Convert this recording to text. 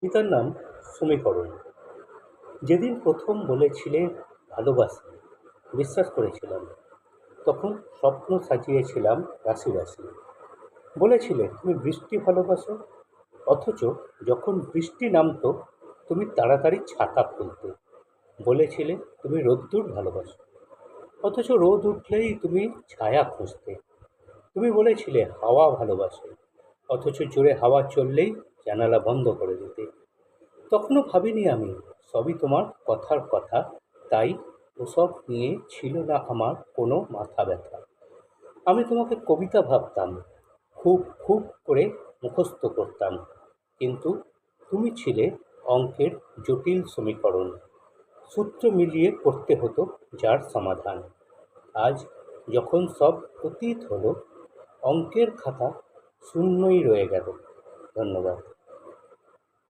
পিতার নাম সমীকরণ। যেদিন প্রথম বলেছিলে ভালোবাসি, বিশ্বাস করেছিলাম। তখন স্বপ্ন সাজিয়েছিলাম রাশি রাশি। বলেছিলে তুমি বৃষ্টি ভালোবাসো, অথচ যখন বৃষ্টি নামতো তুমি তাড়াতাড়ি ছাতা খুলতে। বলেছিলে তুমি রোদ্দুর ভালোবাসো, অথচ রোদ উঠলেই তুমি ছায়া খুঁজতে। তুমি বলেছিলে হাওয়া ভালোবাসো, অথচ জোরে হাওয়া চললেই জানালা বন্ধ করে দিতে। তখনও ভাবিনি আমি, সবই তোমার কথার কথা, তাই ওসব নিয়ে ছিল না আমার কোনো মাথা ব্যথা। আমি তোমাকে কবিতা ভাবতাম, খুব খুব করে মুখস্থ করতাম, কিন্তু তুমি ছিলে অঙ্কের জটিল সমীকরণ। সূত্র মিলিয়ে করতে হতো যার সমাধান। আজ যখন সব অতীত হলো, অঙ্কের খাতা শূন্যই রয়ে গেল। ধন্যবাদ।